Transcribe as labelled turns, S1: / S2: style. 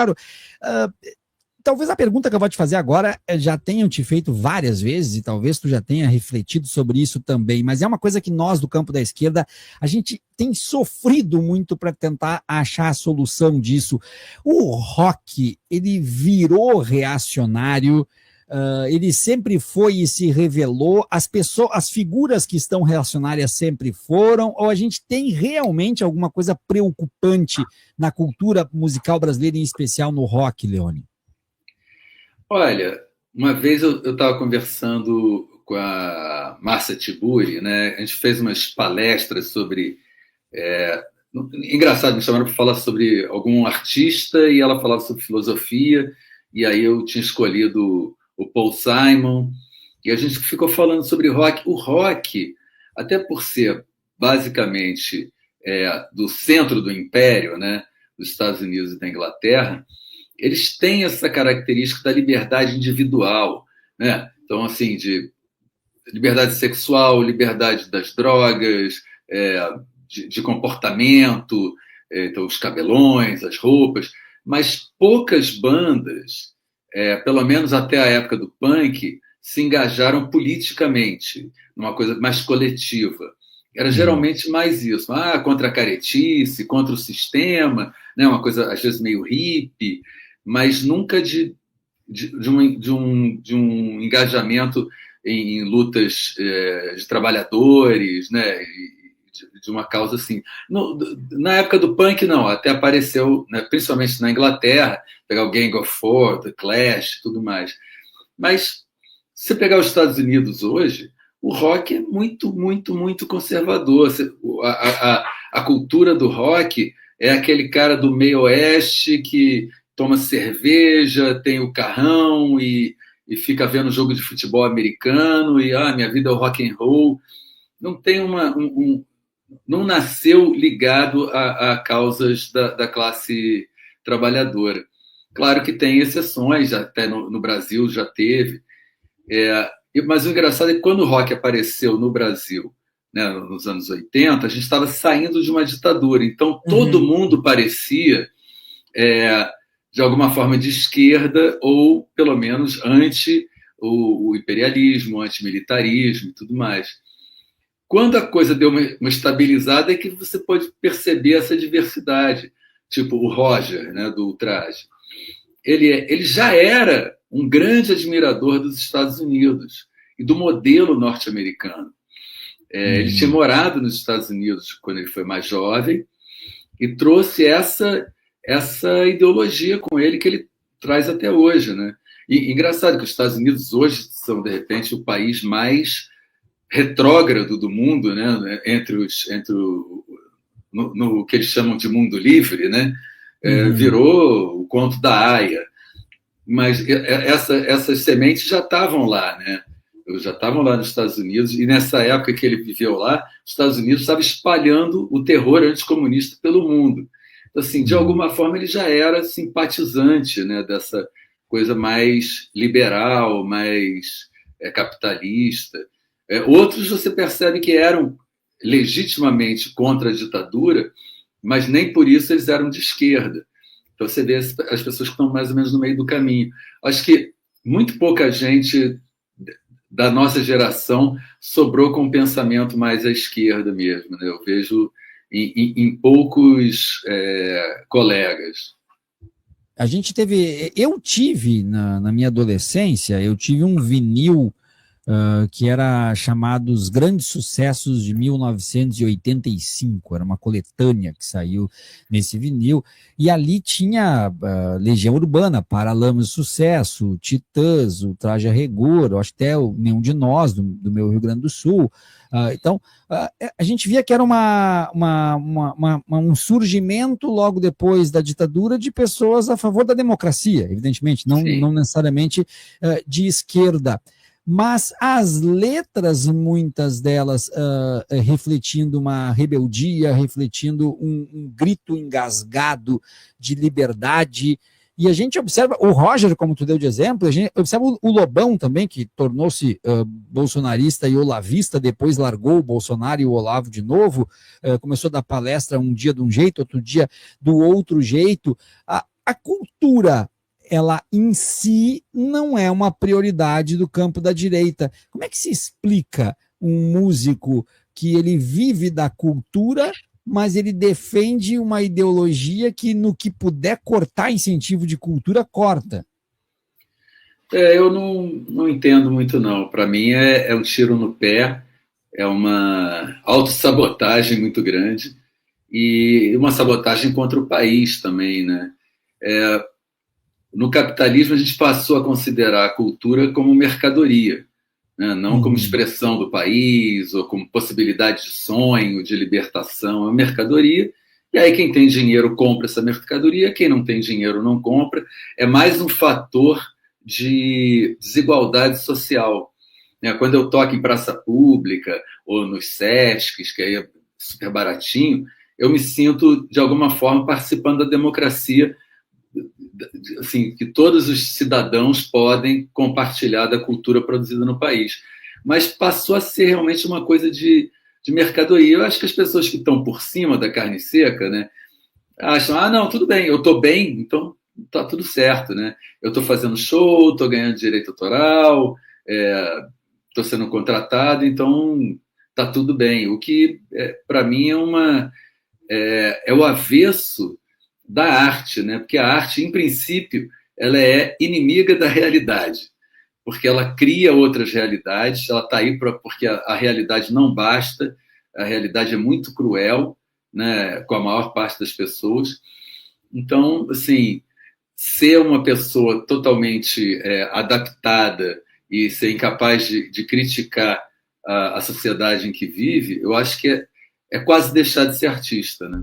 S1: Uh, Talvez a pergunta que eu vou te fazer agora já tenham te feito várias vezes e talvez tu já tenha refletido sobre isso também, mas é uma coisa que nós do campo da esquerda, a gente tem sofrido muito para tentar achar a solução disso. O rock, ele virou reacionário, ele sempre foi e se revelou, as figuras que estão reacionárias sempre foram, ou a gente tem realmente alguma coisa preocupante na cultura musical brasileira, em especial no rock, Leone?
S2: Olha, uma vez eu estava conversando com a Márcia Tiburi, né? A gente fez umas palestras sobre. É, engraçado, me chamaram para falar sobre algum artista e ela falava sobre filosofia, e aí eu tinha escolhido o Paul Simon, e a gente ficou falando sobre rock. O rock, até por ser basicamente do centro do império, né? Dos Estados Unidos e da Inglaterra, eles têm essa característica da liberdade individual, né? Então, assim, de liberdade sexual, liberdade das drogas, de comportamento, então os cabelões, as roupas, mas poucas bandas, pelo menos até a época do punk, se engajaram politicamente, numa coisa mais coletiva. Era geralmente mais isso, contra a caretice, contra o sistema, né? Uma coisa às vezes meio hippie, mas nunca de um engajamento em lutas de trabalhadores, né? De uma causa assim. Na época do punk, não, até apareceu, né, principalmente na Inglaterra, pegar o Gang of Four, The Clash, tudo mais. Mas se você pegar os Estados Unidos hoje, o rock é muito, muito, muito conservador. A cultura do rock é aquele cara do meio oeste que toma cerveja, tem o carrão e fica vendo jogo de futebol americano e minha vida é o rock and roll. Não tem não nasceu ligado a causas da classe trabalhadora. Claro que tem exceções, até no Brasil já teve. Mas o engraçado é que quando o rock apareceu no Brasil, né, nos anos 80, a gente estava saindo de uma ditadura. Então todo mundo parecia de alguma forma de esquerda ou pelo menos anti o imperialismo, antimilitarismo e tudo mais. Quando a coisa deu uma estabilizada é que você pode perceber essa diversidade. Tipo o Roger, né, do Ultraje. Ele já era um grande admirador dos Estados Unidos e do modelo norte-americano. Ele tinha morado nos Estados Unidos quando ele foi mais jovem e trouxe essa ideologia com ele que ele traz até hoje, né? E engraçado que os Estados Unidos hoje são, de repente, o país mais retrógrado do mundo, né? No que eles chamam de mundo livre, né? Virou o conto da Aya. Mas essas sementes já estavam lá, né? Já estavam lá nos Estados Unidos, e nessa época que ele viveu lá, os Estados Unidos estavam espalhando o terror anticomunista pelo mundo. Então, assim, de alguma forma, ele já era simpatizante, né, dessa coisa mais liberal, mais capitalista. Outros você percebe que eram legitimamente contra a ditadura, mas nem por isso eles eram de esquerda. Então você vê as pessoas que estão mais ou menos no meio do caminho. Acho que muito pouca gente da nossa geração sobrou com um pensamento mais à esquerda mesmo, né? Eu vejo em poucos colegas.
S1: Eu tive na minha adolescência, eu tive um vinil que era chamado Os Grandes Sucessos de 1985, era uma coletânea que saiu nesse vinil, e ali tinha Legião Urbana, Paralamas de Sucesso, Titãs, o Traje a Rigor, acho até Nenhum de Nós, do meu Rio Grande do Sul. Então, a gente via que era um surgimento logo depois da ditadura de pessoas a favor da democracia, evidentemente, não necessariamente de esquerda. Mas as letras, muitas delas refletindo uma rebeldia, refletindo um grito engasgado de liberdade. E a gente observa, o Roger, como tu deu de exemplo, a gente observa o Lobão também, que tornou-se bolsonarista e olavista, depois largou o Bolsonaro e o Olavo de novo, começou a dar palestra um dia de um jeito, outro dia do outro jeito. a cultura, ela em si não é uma prioridade do campo da direita. Como é que se explica um músico que ele vive da cultura, mas ele defende uma ideologia que, no que puder cortar incentivo de cultura, corta?
S2: Eu não entendo muito, não. Para mim é um tiro no pé, é uma autossabotagem muito grande e uma sabotagem contra o país também, né? No capitalismo, a gente passou a considerar a cultura como mercadoria, né? Não como expressão do país ou como possibilidade de sonho, de libertação. É uma mercadoria. E aí quem tem dinheiro compra essa mercadoria, quem não tem dinheiro não compra. É mais um fator de desigualdade social. Quando eu toco em praça pública ou nos Sescs, que aí é super baratinho, eu me sinto, de alguma forma, participando da democracia, assim, que todos os cidadãos podem compartilhar da cultura produzida no país. Mas passou a ser realmente uma coisa de mercadoria. Eu acho que as pessoas que estão por cima da carne seca, né, acham, não, tudo bem, eu estou bem, então tá tudo certo, né? Eu estou fazendo show, estou ganhando direito autoral, estou sendo contratado, então tá tudo bem. O que, para mim, é o avesso da arte, né? Porque a arte, em princípio, ela é inimiga da realidade, porque ela cria outras realidades, ela está aí porque a realidade não basta, a realidade é muito cruel, né, com a maior parte das pessoas. Então, assim, ser uma pessoa totalmente adaptada e ser incapaz de criticar a sociedade em que vive, eu acho que é quase deixar de ser artista, né?